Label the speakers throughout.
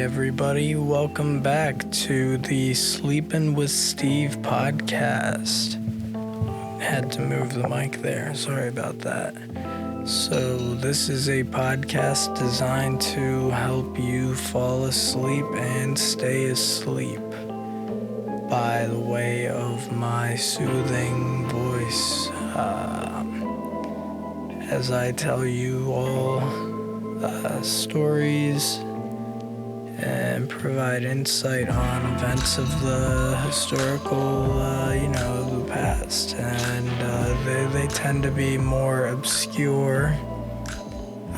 Speaker 1: everybody. Welcome back to the Sleepin' with Steve podcast. Had to move the mic there. Sorry about that. So, this is a podcast designed to help you fall asleep and stay asleep by the way of my soothing voice. As I tell you all stories and provide insight on events of the historical, the past. And they tend to be more obscure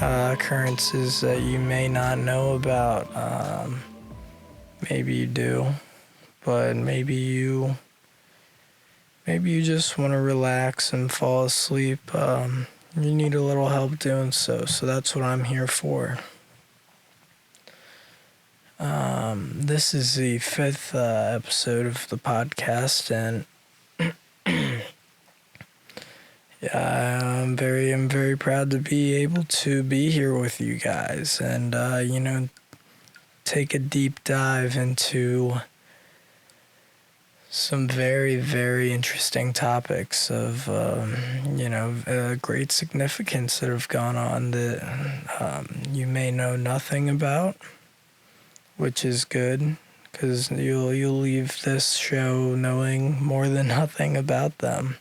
Speaker 1: occurrences that you may not know about. Maybe you do, but maybe you just want to relax and fall asleep. You need a little help doing so that's what I'm here for. This is the fifth episode of the podcast, and I'm very proud to be able to be here with you guys and take a deep dive into some very interesting topics of great significance that have gone on that you may know nothing about, which is good, because you'll leave this show knowing more than nothing about them.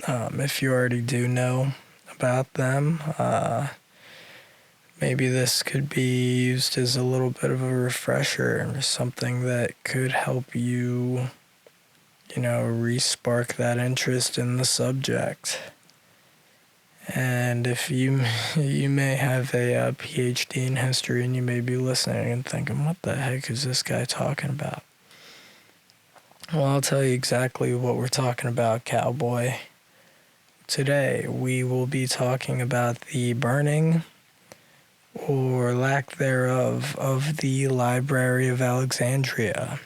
Speaker 1: If you already do know about them, maybe this could be used as a little bit of a refresher or something that could help you, re-spark that interest in the subject. And if you may have a PhD in history and you may be listening and thinking, what the heck is this guy talking about? Well, I'll tell you exactly what we're talking about, cowboy. Today, we will be talking about the burning, or lack thereof, of the Library of Alexandria.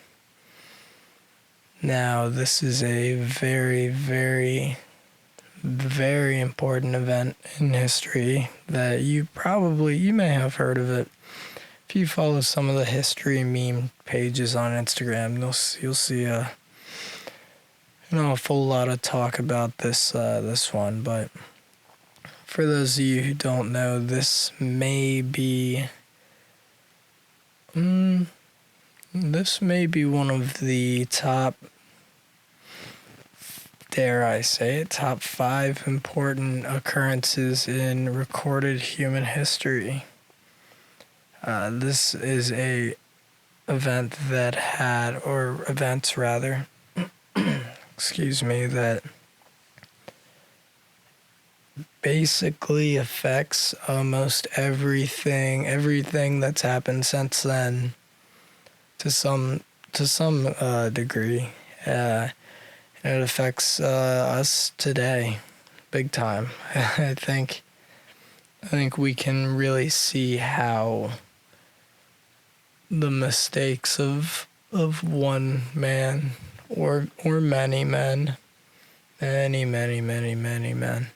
Speaker 1: Now, this is a very important event in history that you may have heard of it. If you follow some of the history meme pages on Instagram, you'll see a full lot of talk about this one. But for those of you who don't know, this may be one of the top, dare I say it, top 5 important occurrences in recorded human history. This is events that basically affects almost everything that's happened since then, to some degree. It affects us today, big time. I think we can really see how the mistakes of one man or many men, many men,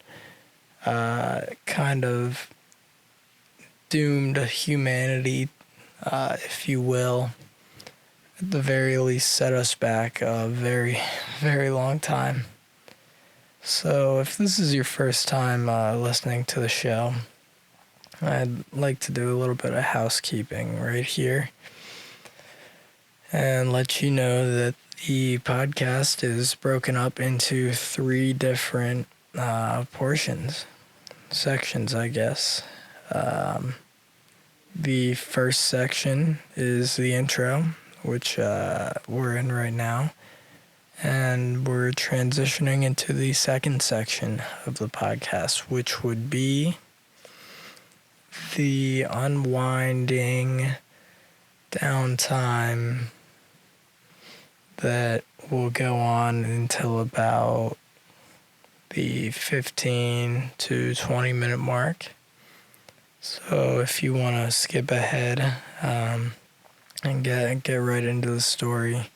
Speaker 1: kind of doomed humanity, if you will. At the very least, set us back a very long time. So if this is your first time listening to the show, I'd like to do a little bit of housekeeping right here and let you know that the podcast is broken up into 3 different sections, I guess. The first section is the intro, which we're in right now, and we're transitioning into the second section of the podcast, which would be the unwinding downtime that will go on until about the 15 to 20 minute mark. So if you want to skip ahead and get right into the story,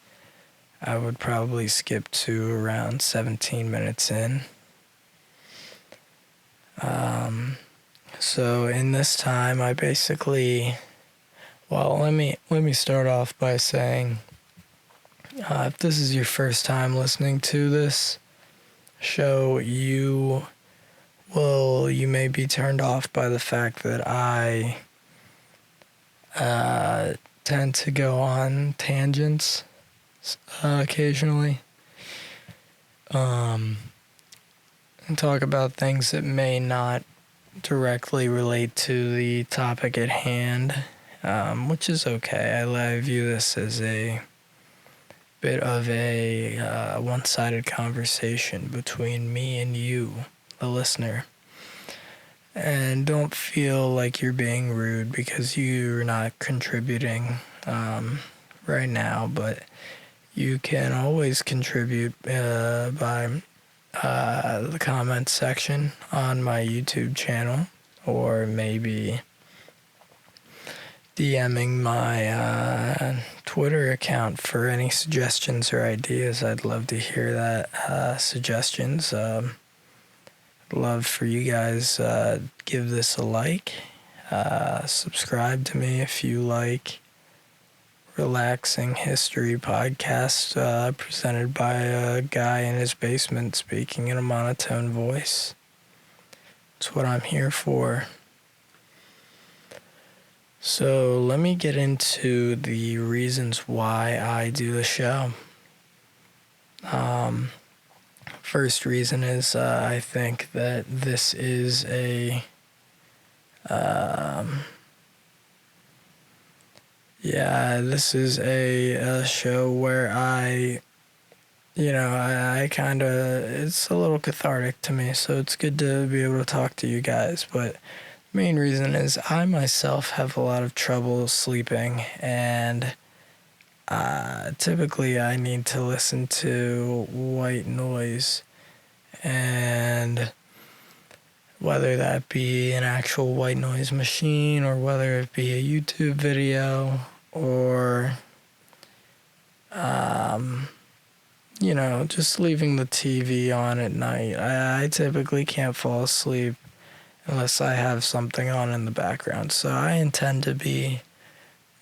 Speaker 1: I would probably skip to around 17 minutes in. So in this time, I basically Well, let me start off by saying, if this is your first time listening to this show, you may be turned off by the fact that I tend to go on tangents occasionally, and talk about things that may not directly relate to the topic at hand, which is okay. I view this as a bit of a one-sided conversation between me and you, the listener. And don't feel like you're being rude because you're not contributing right now, but you can always contribute by the comment section on my YouTube channel, or maybe DMing my Twitter account for any suggestions or ideas. I'd love to hear that suggestions. Love for you guys. Give this a like. Subscribe to me if you like relaxing history podcast presented by a guy in his basement speaking in a monotone voice. It's what I'm here for. So let me get into the reasons why I do the show. First reason is I think that this is a show where I kind of, it's a little cathartic to me, so it's good to be able to talk to you guys. But main reason is I myself have a lot of trouble sleeping, and typically I need to listen to white noise, and whether that be an actual white noise machine or whether it be a YouTube video or just leaving the TV on at night. I typically can't fall asleep unless I have something on in the background. So I intend to be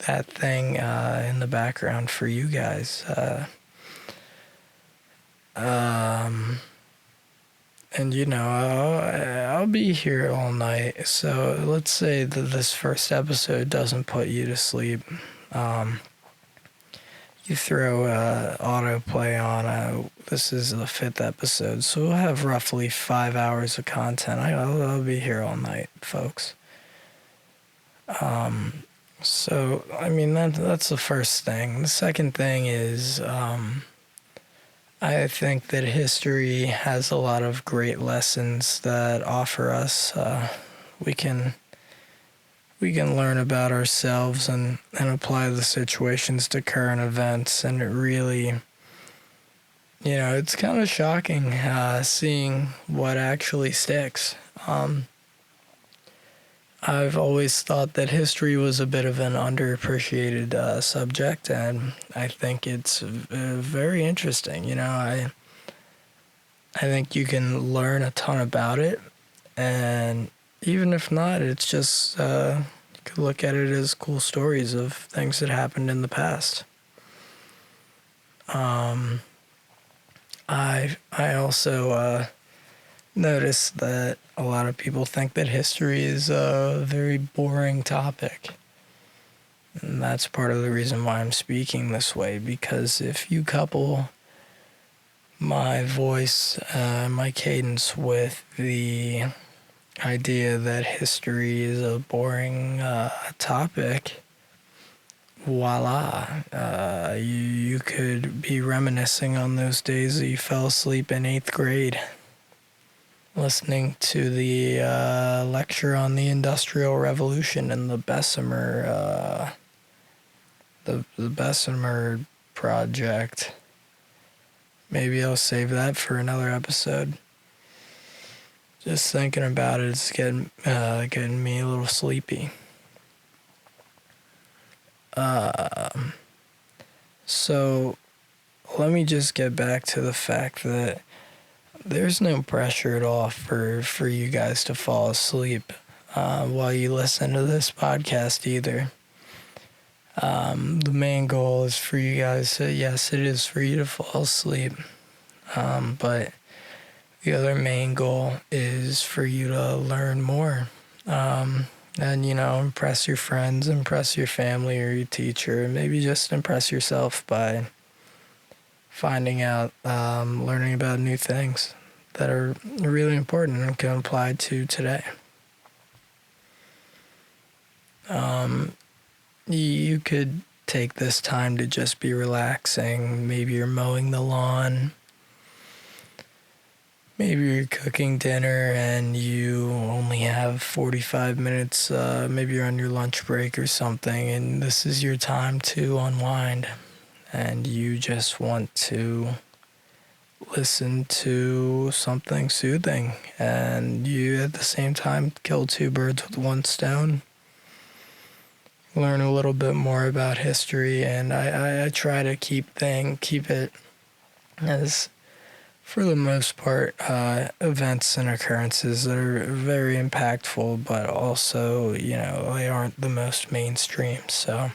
Speaker 1: that thing in the background for you guys. And I'll be here all night. So let's say that this first episode doesn't put you to sleep. You throw autoplay on. This is the 5th episode, so we'll have roughly 5 hours of content. I'll be here all night, folks. So that's the first thing. The second thing is I think that history has a lot of great lessons that offer us. We can learn about ourselves and apply the situations to current events, and it really, it's kind of shocking seeing what actually sticks. I've always thought that history was a bit of an underappreciated subject, and I think it's very interesting. I think you can learn a ton about it, and even if not, it's just you could look at it as cool stories of things that happened in the past. I also noticed that a lot of people think that history is a very boring topic. And that's part of the reason why I'm speaking this way, because if you couple my voice, my cadence with the idea that history is a boring topic, voila, you could be reminiscing on those days that you fell asleep in 8th grade, listening to the lecture on the Industrial Revolution and the Bessemer, the Bessemer Project. Maybe I'll save that for another episode. Just thinking about it is getting me a little sleepy. So let me just get back to the fact that there's no pressure at all for you guys to fall asleep while you listen to this podcast either. The main goal is for you guys to, yes, it is for you to fall asleep. But the other main goal is for you to learn more. And, impress your friends, impress your family or your teacher, and maybe just impress yourself by finding out, learning about new things that are really important and can apply to today. You could take this time to just be relaxing. Maybe you're mowing the lawn. Maybe you're cooking dinner and you only have 45 minutes. Maybe you're on your lunch break or something, and this is your time to unwind. And you just want to listen to something soothing. And you, at the same time, kill two birds with one stone. Learn a little bit more about history, and I try to keep it as, for the most part, events and occurrences that are very impactful, but also, they aren't the most mainstream. So,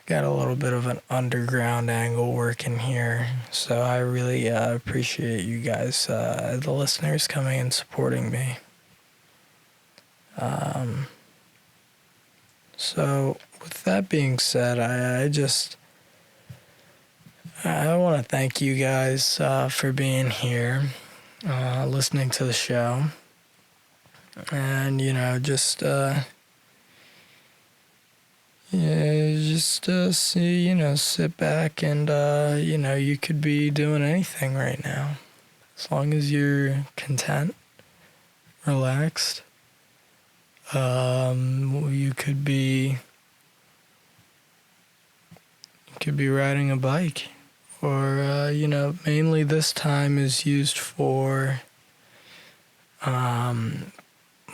Speaker 1: got a little bit of an underground angle working here. So, I really appreciate you guys, the listeners, coming and supporting me. So, with that being said, I want to thank you guys for being here, listening to the show, and sit back and you could be doing anything right now, as long as you're content, relaxed. You could be riding a bike, or mainly this time is used for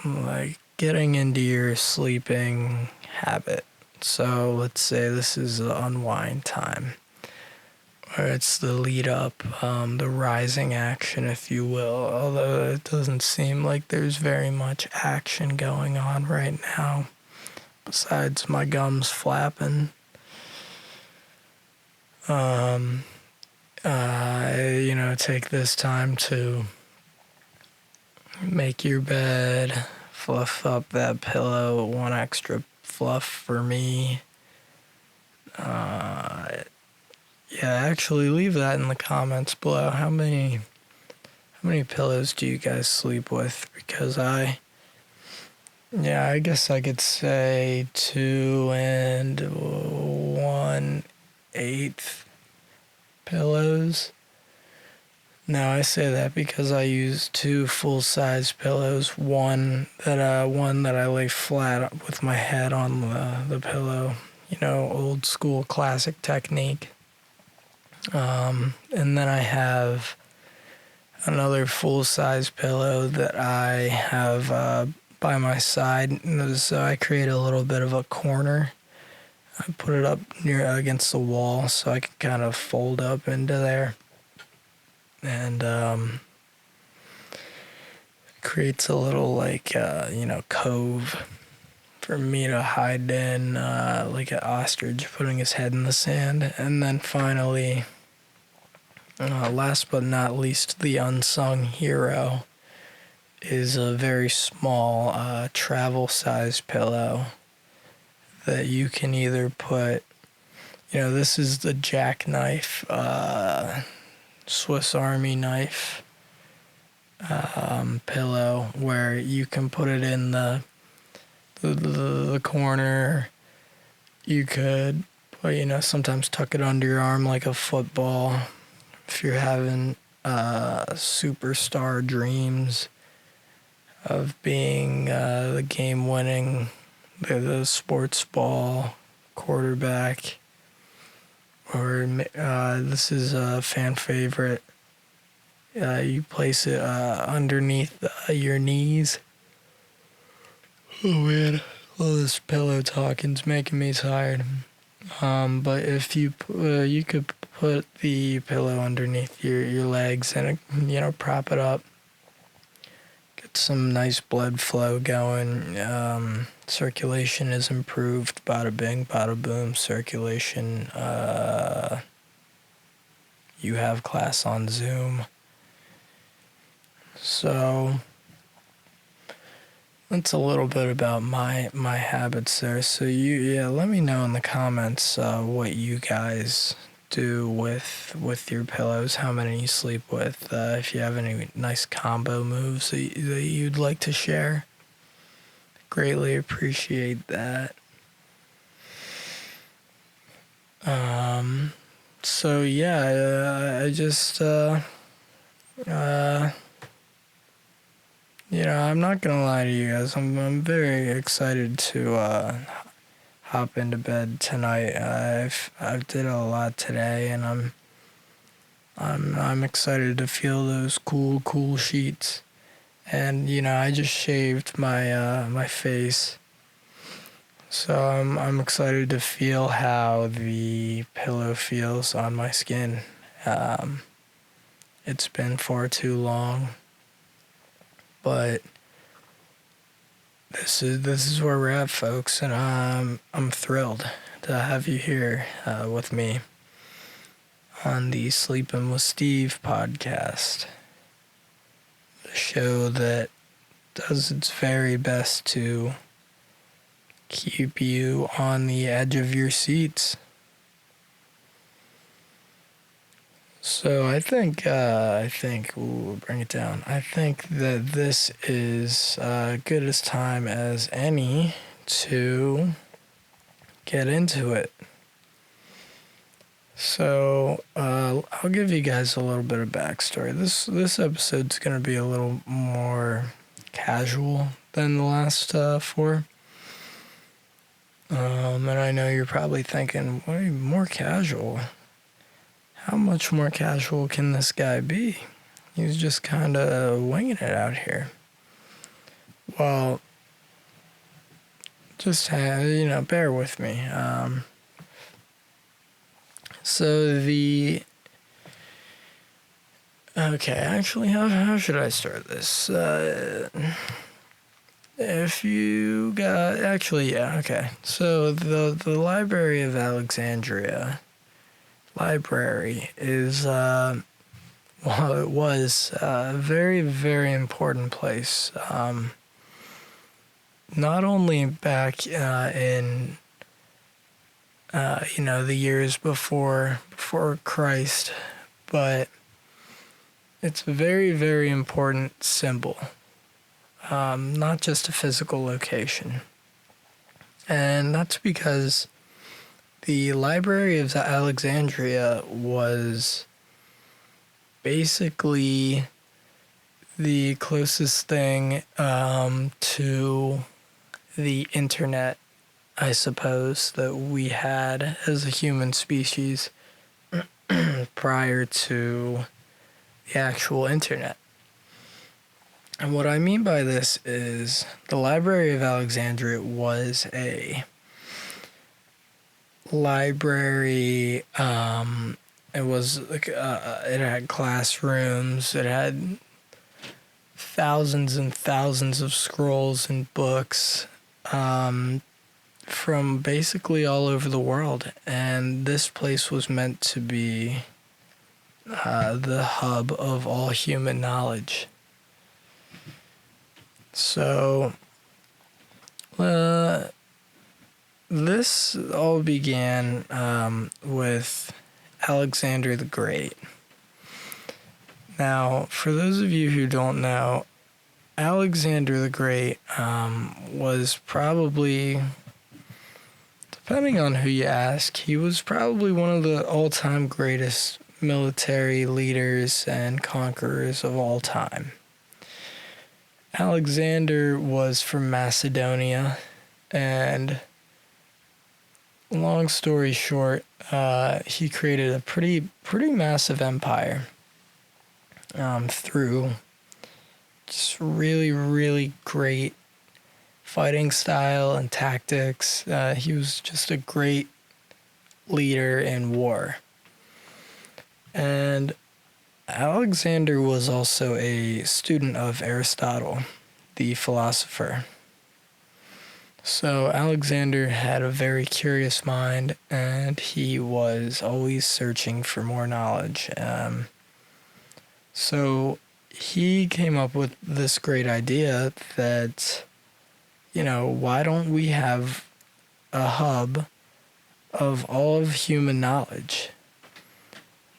Speaker 1: like getting into your sleeping habit. So let's say this is the unwind time, or it's the lead up, the rising action, if you will, although it doesn't seem like there's very much action going on right now, besides my gums flapping. Take this time to make your bed, fluff up that pillow, one extra fluff for me. Actually leave that in the comments below. How many pillows do you guys sleep with? Because I guess I could say 2 1/8 pillows. Now I say that because I use 2 full-size pillows. One that I lay flat with my head on the pillow. Old school classic technique. And then I have another full-size pillow that I have by my side. So I create a little bit of a corner. I put it up near against the wall so I can kind of fold up into there. And creates a little cove for me to hide in, like an ostrich putting his head in the sand. And then finally, last but not least, the unsung hero is a very small travel-sized pillow that you can either put, this is the jackknife, Swiss Army knife pillow, where you can put it in the corner. You could, sometimes tuck it under your arm like a football if you're having superstar dreams of being the game-winning, the sports ball quarterback. Or this is a fan favorite. You place it underneath your knees. Oh man, all this pillow talking's making me tired. But if you could put the pillow underneath your legs and prop it up. Get some nice blood flow going. Circulation is improved. Bada bing, bada boom. Circulation. You have class on Zoom. So that's a little bit about my habits there. So let me know in the comments what you guys do with your pillows, how many you sleep with, if you have any nice combo moves that you'd like to share. Greatly appreciate that. So yeah, I just I'm not gonna lie to you guys. I'm very excited to hop into bed tonight. I've did a lot today, and I'm excited to feel those cool sheets. And I just shaved my face, so I'm excited to feel how the pillow feels on my skin. It's been far too long, but this is where we're at, folks, and I'm thrilled to have you here with me on the Sleeping with Steve podcast, the show that does its very best to keep you on the edge of your seats. So I think we'll bring it down. I think that this is good as time as any to get into it. So I'll give you guys a little bit of backstory. This episode's gonna be a little more casual than the last four. And I know you're probably thinking, what, more casual? How much more casual can this guy be? He's just kind of winging it out here. Well, just bear with me. Actually, how should I start this? If you got, okay. So the Library of Alexandria library is, it was a very, very important place. Not only back in, the years before Christ, but it's a very, very important symbol. Not just a physical location. And that's because the Library of Alexandria was basically the closest thing to the internet, I suppose, that we had as a human species prior to the actual internet. And what I mean by this is the Library of Alexandria was a library. It was like it had classrooms. It had thousands and thousands of scrolls and books from basically all over the world. And this place was meant to be the hub of all human knowledge. So, this all began with Alexander the Great. Now, for those of you who don't know, Alexander the Great was probably, depending on who you ask, he was probably one of the all-time greatest military leaders and conquerors of all time. Alexander was from Macedonia, and long story short, he created a pretty massive empire through just really, really great fighting style and tactics. He was just a great leader in war. And Alexander was also a student of Aristotle, the philosopher. So Alexander had a very curious mind, and he was always searching for more knowledge. So he came up with this great idea that, why don't we have a hub of all of human knowledge?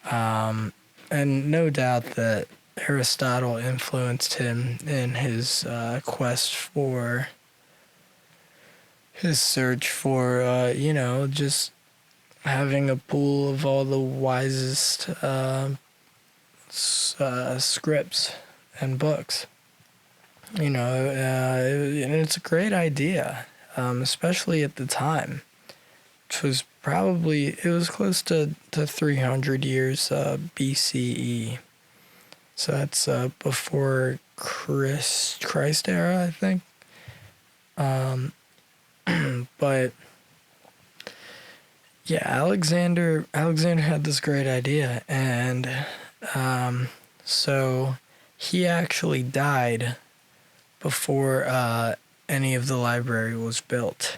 Speaker 1: And no doubt that Aristotle influenced him in his quest for his search for, just having a pool of all the wisest scripts and books. And it's a great idea, especially at the time, which was it was close to 300 years BCE. So that's before Christ era, I think. But yeah, Alexander had this great idea, and so he actually died before any of the library was built.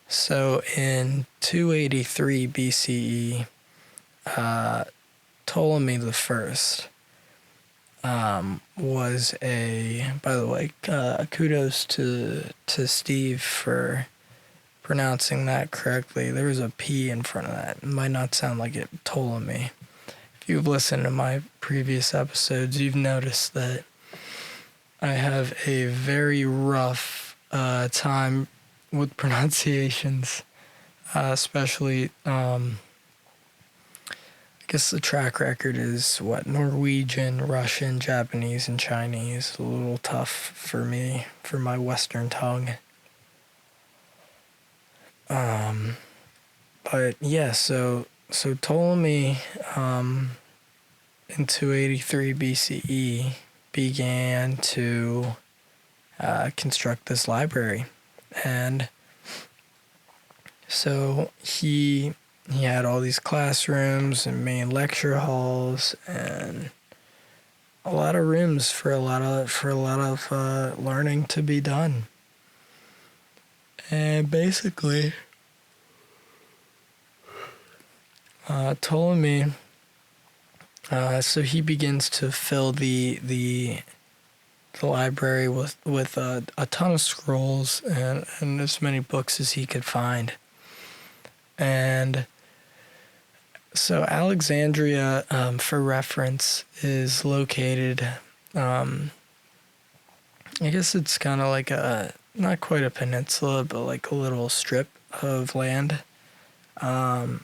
Speaker 1: So in 283 BCE, Ptolemy the First was by the way, kudos to Steve for pronouncing that correctly. There was a P in front of that. It might not sound like it, Ptolemy. If you've listened to my previous episodes, you've noticed that I have a very rough time with pronunciations, especially, I guess the track record is Norwegian, Russian, Japanese, and Chinese. A little tough for me, for my Western tongue. But yeah, so Ptolemy, in 283 BCE, began to construct this library. And so he had all these classrooms and main lecture halls and a lot of rooms for a lot of learning to be done. And basically, Ptolemy, so he begins to fill the library with a ton of scrolls and as many books as he could find. And so Alexandria, for reference, is located, I guess it's kind of like not quite a peninsula, but like a little strip of land in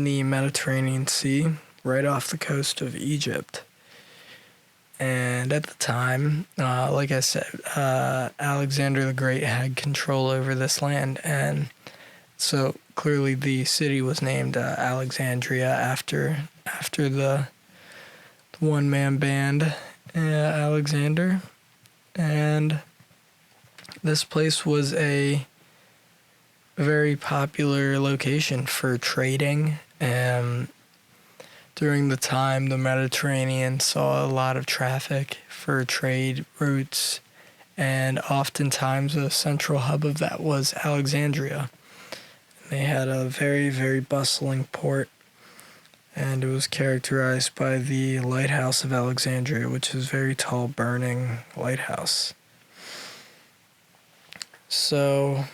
Speaker 1: the Mediterranean Sea, right off the coast of Egypt. And at the time, like I said, Alexander the Great had control over this land, and so clearly the city was named Alexandria after the one-man band Alexander. And this place was a very popular location for trading. During the time, the Mediterranean saw a lot of traffic for trade routes, and oftentimes a central hub of that was Alexandria. They had a very, very bustling port, and it was characterized by the Lighthouse of Alexandria, which is a very tall, burning lighthouse. So,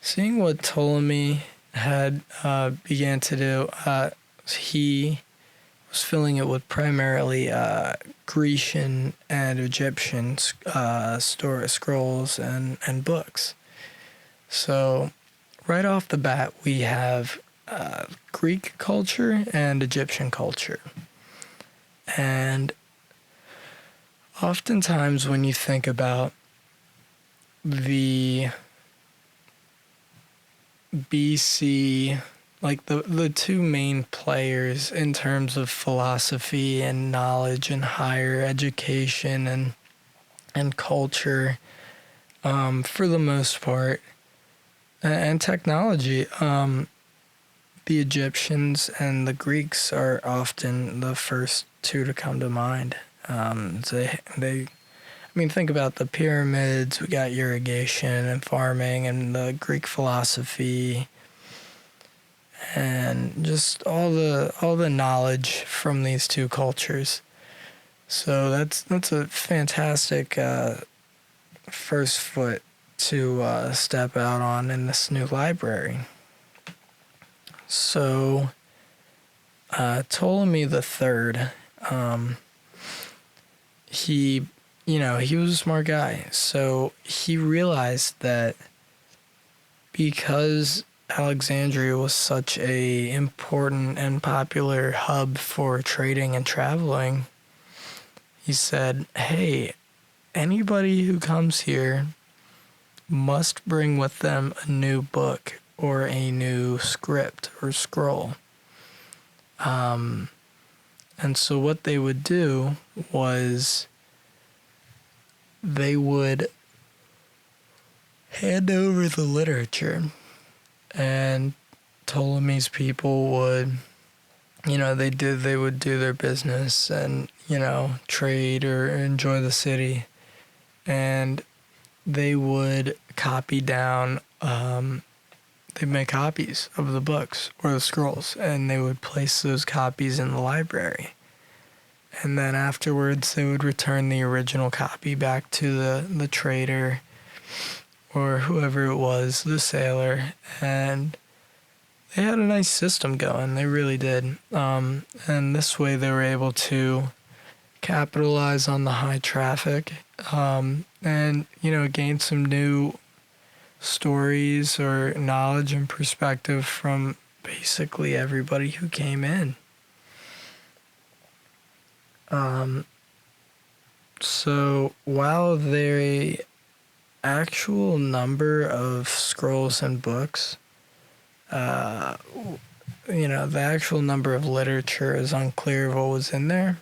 Speaker 1: seeing what Ptolemy had began to do, he was filling it with primarily Grecian and Egyptian scrolls and books. So right off the bat, we have Greek culture and Egyptian culture. And oftentimes when you think about the BC, like the two main players in terms of philosophy and knowledge and higher education and culture, for the most part, and technology, the Egyptians and the Greeks are often the first two to come to mind. They I mean, think about the pyramids. We got irrigation and farming and the Greek philosophy and just all the knowledge from these two cultures. So that's a fantastic first foot to step out on in this new library. So Ptolemy the Third, he he was a smart guy. So he realized that because Alexandria was such a important and popular hub for trading and traveling, he said, hey, anybody who comes here must bring with them a new book or a new script or scroll. And so what they would do was they would hand over the literature, and Ptolemy's people would, they would do their business and, trade or enjoy the city. And they would copy down, they'd make copies of the books or the scrolls, and they would place those copies in the library. And then afterwards, they would return the original copy back to the trader or whoever it was, the sailor, and they had a nice system going. They really did. And this way, they were able to capitalize on the high traffic and, gain some new stories or knowledge and perspective from basically everybody who came in. So while the actual number of scrolls and books, the actual number of literature is unclear of what was in there.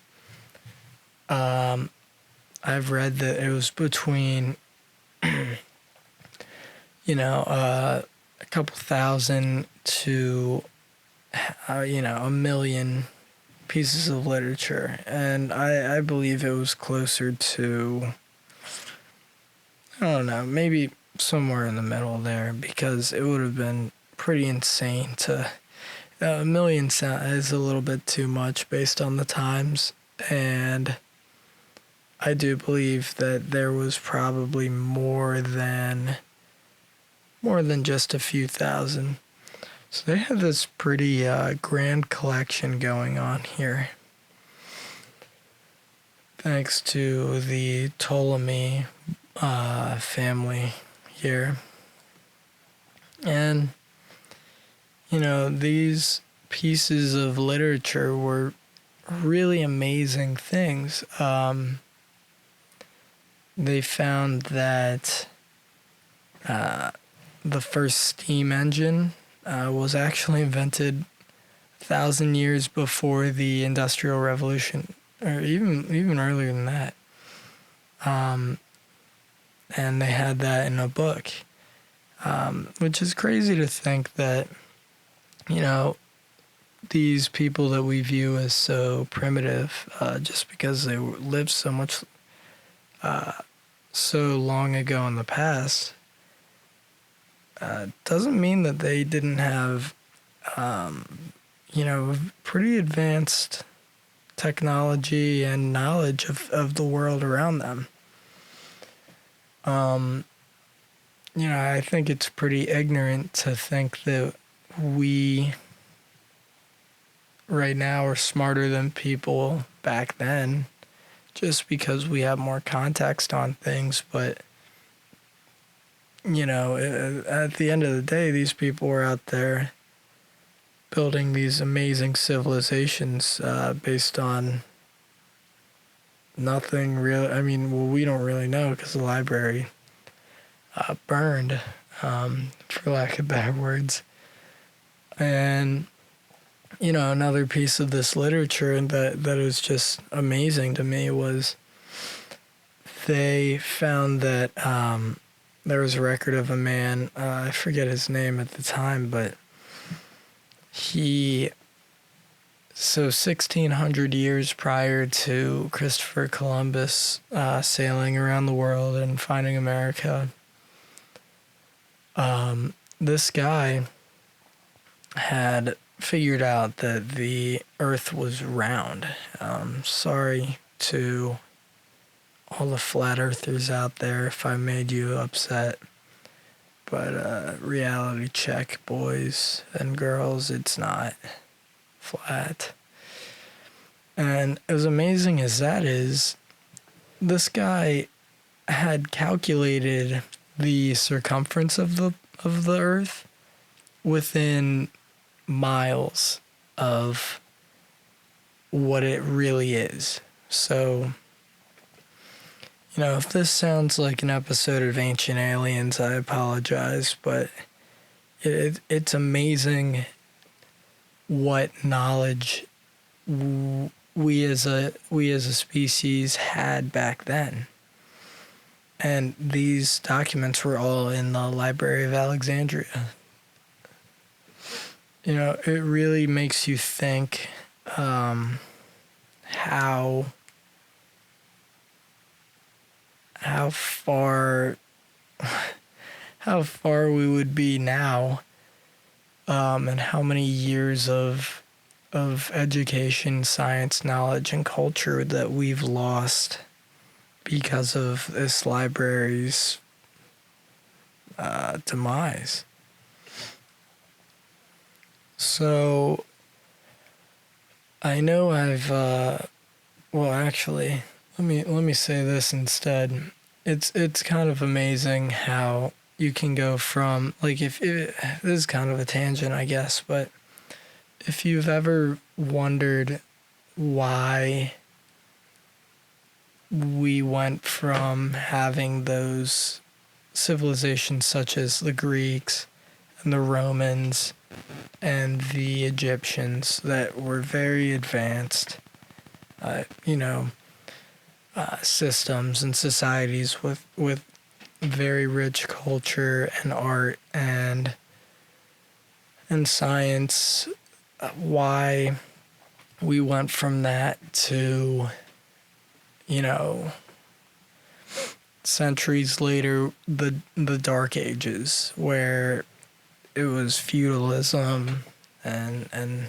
Speaker 1: I've read that it was between, a couple thousand to, a million pieces of literature. And I believe it was closer to, I don't know, maybe somewhere in the middle there, because it would have been pretty insane to, a million is a little bit too much based on the times. And I do believe that there was probably more than just a few thousand. So they have this pretty grand collection going on here. Thanks to the Ptolemy family here. And, these pieces of literature were really amazing things. They found that the first steam engine was actually invented 1,000 years before the Industrial Revolution, or even earlier than that. And they had that in a book, which is crazy to think that, these people that we view as so primitive, just because they lived so much, so long ago in the past, doesn't mean that they didn't have, pretty advanced technology and knowledge of the world around them. I think it's pretty ignorant to think that we right now are smarter than people back then just because we have more context on things. But, at the end of the day, these people were out there building these amazing civilizations based on nothing real. I mean, we don't really know because the library burned, for lack of better words. And, another piece of this literature that was just amazing to me was they found that there was a record of a man, I forget his name at the time, but he So 1600 years prior to Christopher Columbus sailing around the world and finding America, this guy had figured out that the earth was round. Sorry to all the flat earthers out there if I made you upset, but reality check, boys and girls, it's not flat. And as amazing as that is, this guy had calculated the circumference of the earth within miles of what it really is. So, if this sounds like an episode of Ancient Aliens, I apologize, but it's amazing what knowledge we as a species had back then. And these documents were all in the Library of Alexandria. It really makes you think how far we would be now, and how many years of education, science, knowledge, and culture that we've lost because of this library's demise. So I know actually, let me say this instead. It's kind of amazing how you can go from, this is kind of a tangent, I guess, but if you've ever wondered why we went from having those civilizations such as the Greeks and the Romans and the Egyptians that were very advanced, systems and societies with very rich culture and art and science, why we went from that to, centuries later, the Dark Ages, where it was feudalism and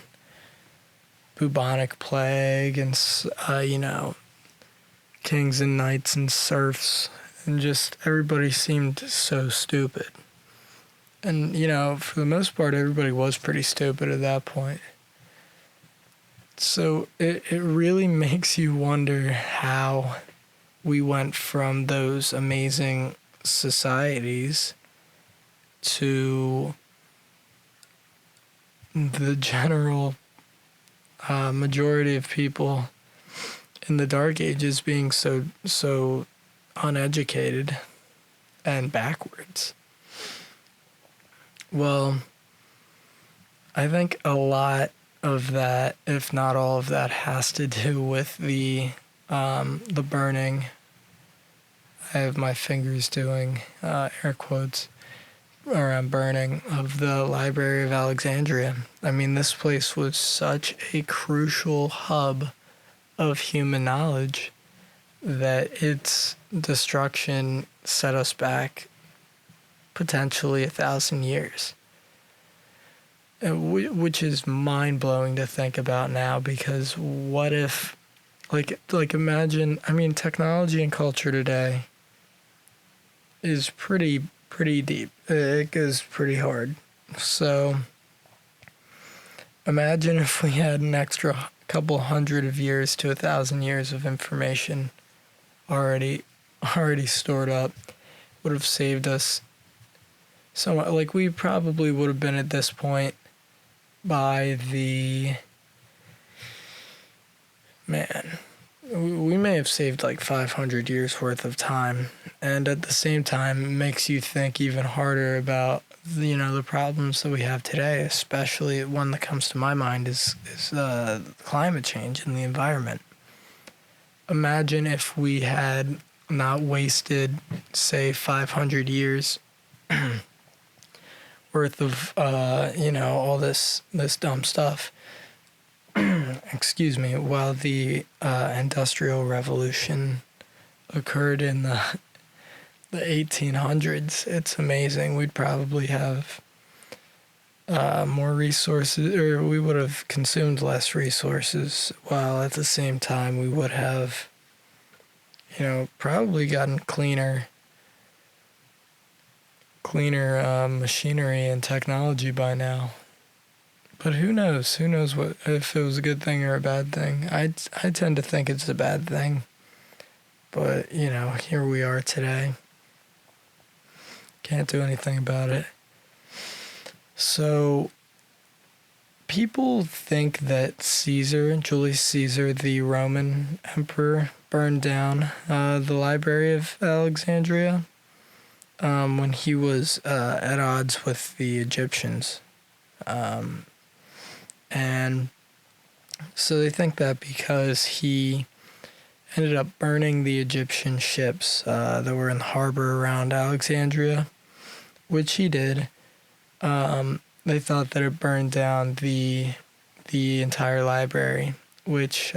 Speaker 1: bubonic plague and kings and knights and serfs, and just everybody seemed so stupid. And for the most part, everybody was pretty stupid at that point. So it really makes you wonder how we went from those amazing societies to the general majority of people in the Dark Ages being so uneducated and backwards. Well, I think a lot of that, if not all of that, has to do with the burning. I have my fingers doing air quotes around burning of the Library of Alexandria. I mean, this place was such a crucial hub of human knowledge that its destruction set us back potentially 1,000 years. Which is mind-blowing to think about now, because what if, imagine, technology and culture today is pretty deep. It goes pretty hard. So imagine if we had an extra couple hundred of years to 1,000 years of information already stored up. Would have saved us so much. We probably would have been at this point by we may have saved 500 years worth of time, and at the same time it makes you think even harder about the problems that we have today. Especially one that comes to my mind is climate change and the environment. Imagine if we had not wasted, say, 500 years worth of all this dumb stuff excuse me, while the Industrial Revolution occurred in the 1800s, it's amazing. We'd probably have more resources, or we would have consumed less resources, while at the same time we would have, probably gotten cleaner machinery and technology by now. But who knows? Who knows what if it was a good thing or a bad thing? I tend to think it's a bad thing. But, here we are today. Can't do anything about it. So, people think that Julius Caesar, the Roman emperor, burned down the Library of Alexandria when he was at odds with the Egyptians. And so they think that because he ended up burning the Egyptian ships that were in the harbor around Alexandria, which he did, they thought that it burned down the entire library, which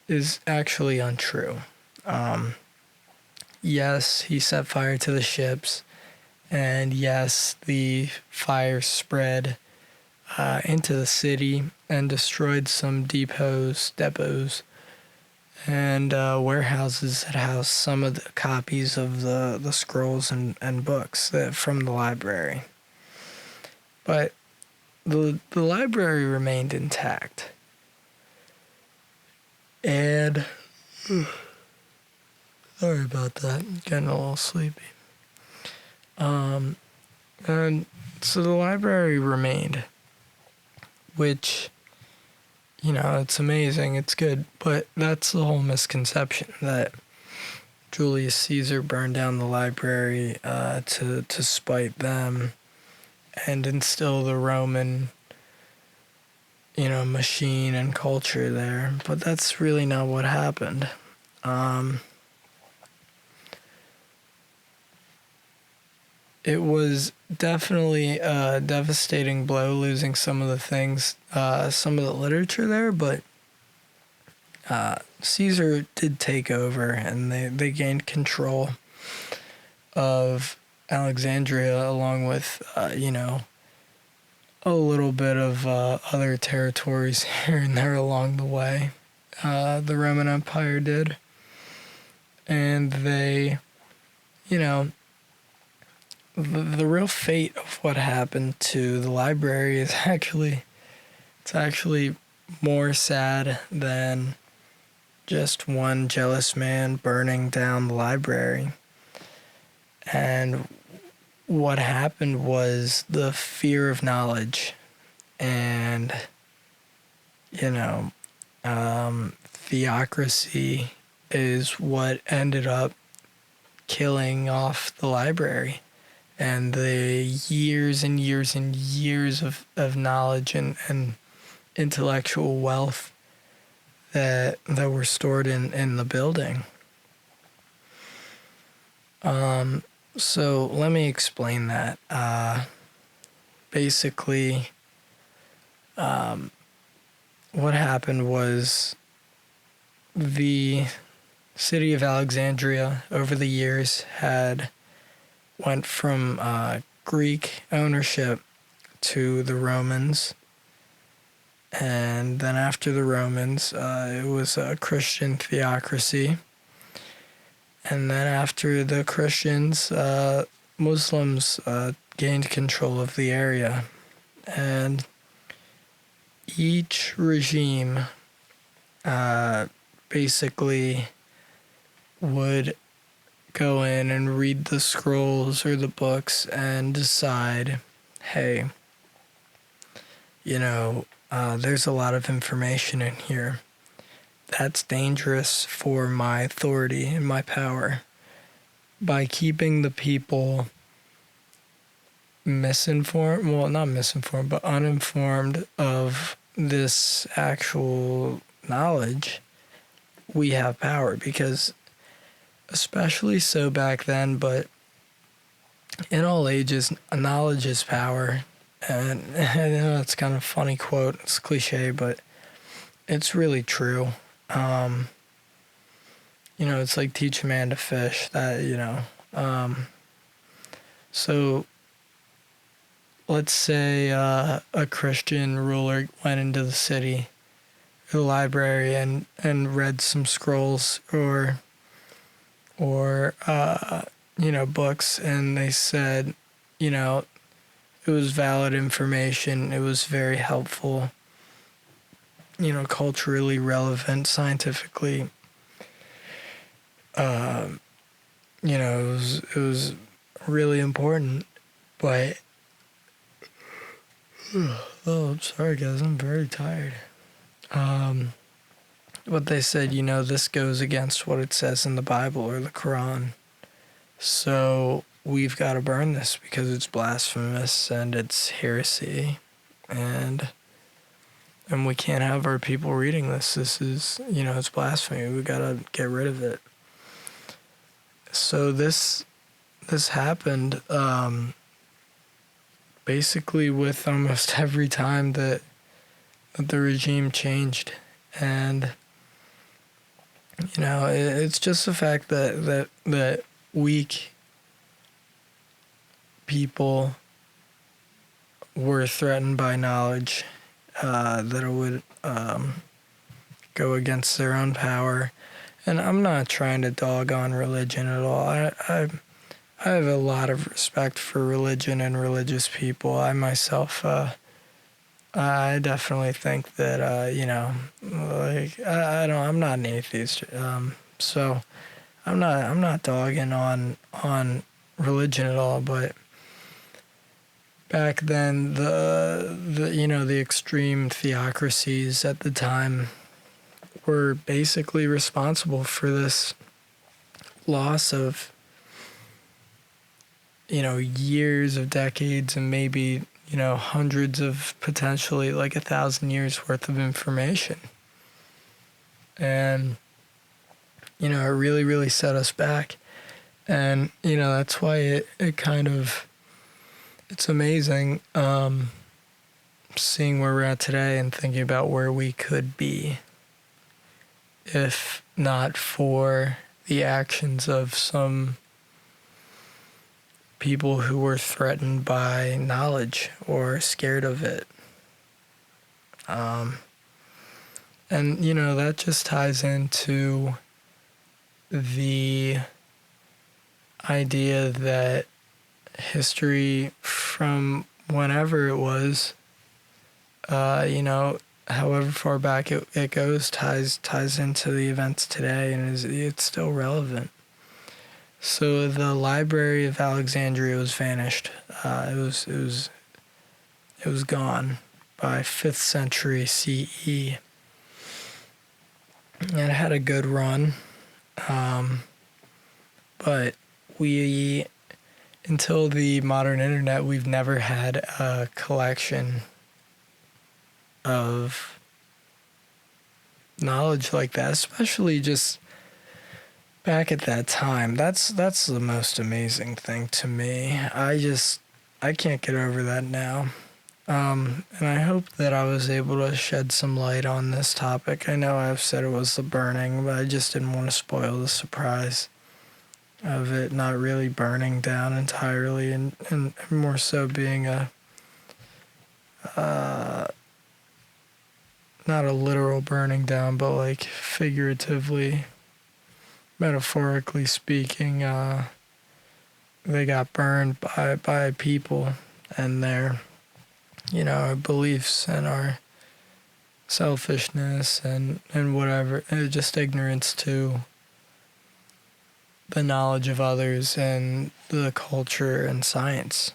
Speaker 1: is actually untrue. Yes, he set fire to the ships, and yes, the fire spread into the city and destroyed some depots, and warehouses that housed some of the copies of the scrolls and books from the library. But the library remained intact. And sorry about that, I'm getting a little sleepy. And so the library remained, which, it's amazing, it's good, but that's the whole misconception, that Julius Caesar burned down the library to spite them and instill the Roman, machine and culture there. But that's really not what happened. It was definitely a devastating blow, losing some of the things, some of the literature there, but Caesar did take over, and they gained control of Alexandria, along with, a little bit of other territories here and there along the way. The Roman Empire did. And they, the real fate of what happened to the library is it's actually more sad than just one jealous man burning down the library. And what happened was the fear of knowledge and, theocracy is what ended up killing off the library. And the years and years and years of knowledge and intellectual wealth that were stored in the building. So let me explain that. Basically, what happened was the city of Alexandria over the years went from Greek ownership to the Romans, and then after the Romans, it was a Christian theocracy, and then after the Christians, Muslims gained control of the area, and each regime basically would go in and read the scrolls or the books and decide, hey, there's a lot of information in here that's dangerous for my authority and my power. By keeping the people uninformed of this actual knowledge, we have power, because especially so back then, but in all ages, knowledge is power. And I know it's kind of a funny quote, it's cliche, but it's really true. Um, it's like teach a man to fish. So let's say a Christian ruler went into the city, the library, and read some scrolls or books, and they said, it was valid information. It was very helpful. Culturally relevant, scientifically. It was really important, but oh, I'm sorry, guys. I'm very tired. What they said, this goes against what it says in the Bible or the Quran. So we've got to burn this because it's blasphemous and it's heresy, and we can't have our people reading this. This is, it's blasphemy. We got to get rid of it. So this happened basically with almost every time that the regime changed, and it's just the fact that weak people were threatened by knowledge that it would go against their own power. And I'm not trying to dog on religion at all. I have a lot of respect for religion and religious people. I myself, I definitely think that I'm not an atheist. So I'm not dogging on religion at all. But back then, the extreme theocracies at the time were basically responsible for this loss of years of decades and maybe hundreds of potentially like 1,000 years worth of information. And it really, really set us back. And that's why it kind of, it's amazing seeing where we're at today and thinking about where we could be if not for the actions of some people who were threatened by knowledge or scared of it. And that just ties into the idea that history from whenever it was, however far back it goes, ties into the events today, and it's still relevant. So the Library of Alexandria was vanished. It was gone by 5th century CE. And it had a good run, but until the modern internet, we've never had a collection of knowledge like that, especially just back at that time. That's the most amazing thing to me. I can't get over that now. And I hope that I was able to shed some light on this topic. I know I've said it was the burning, but I just didn't want to spoil the surprise of it not really burning down entirely, and more so being not a literal burning down, but like figuratively, metaphorically speaking, they got burned by people and their, our beliefs and our selfishness and whatever, just ignorance to the knowledge of others and the culture and science.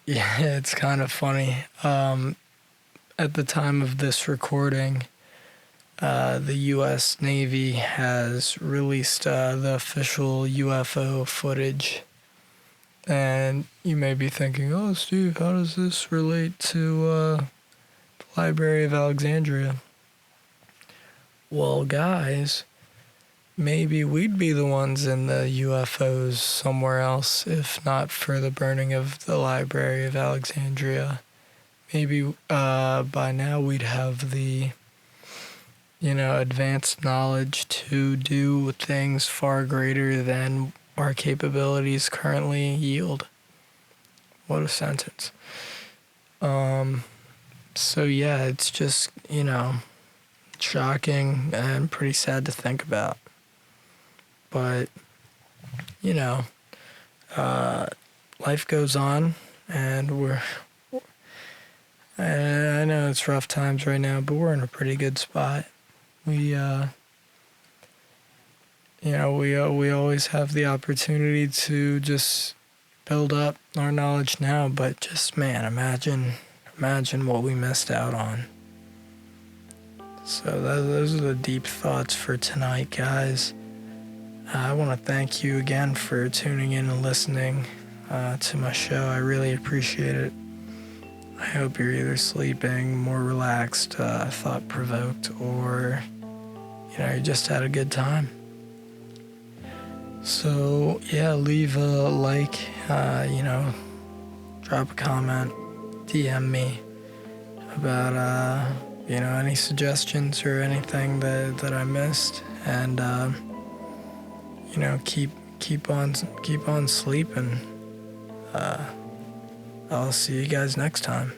Speaker 1: Yeah, it's kind of funny. At the time of this recording, the U.S. Navy has released the official UFO footage. And you may be thinking, oh, Steve, how does this relate to the Library of Alexandria? Well, guys, maybe we'd be the ones in the UFOs somewhere else if not for the burning of the Library of Alexandria. maybe by now we'd have the, advanced knowledge to do things far greater than our capabilities currently yield. What a sentence. So yeah, it's just, shocking and pretty sad to think about. But, you know, life goes on, and I know it's rough times right now, but we're in a pretty good spot. We always have the opportunity to just build up our knowledge now, but just, man, imagine what we missed out on. So those are the deep thoughts for tonight, guys. I want to thank you again for tuning in and listening to my show. I really appreciate it. I hope you're either sleeping, more relaxed, thought-provoked, or, you just had a good time. So, yeah, leave a like, drop a comment, DM me about, any suggestions or anything that I missed. And, keep on sleeping. I'll see you guys next time.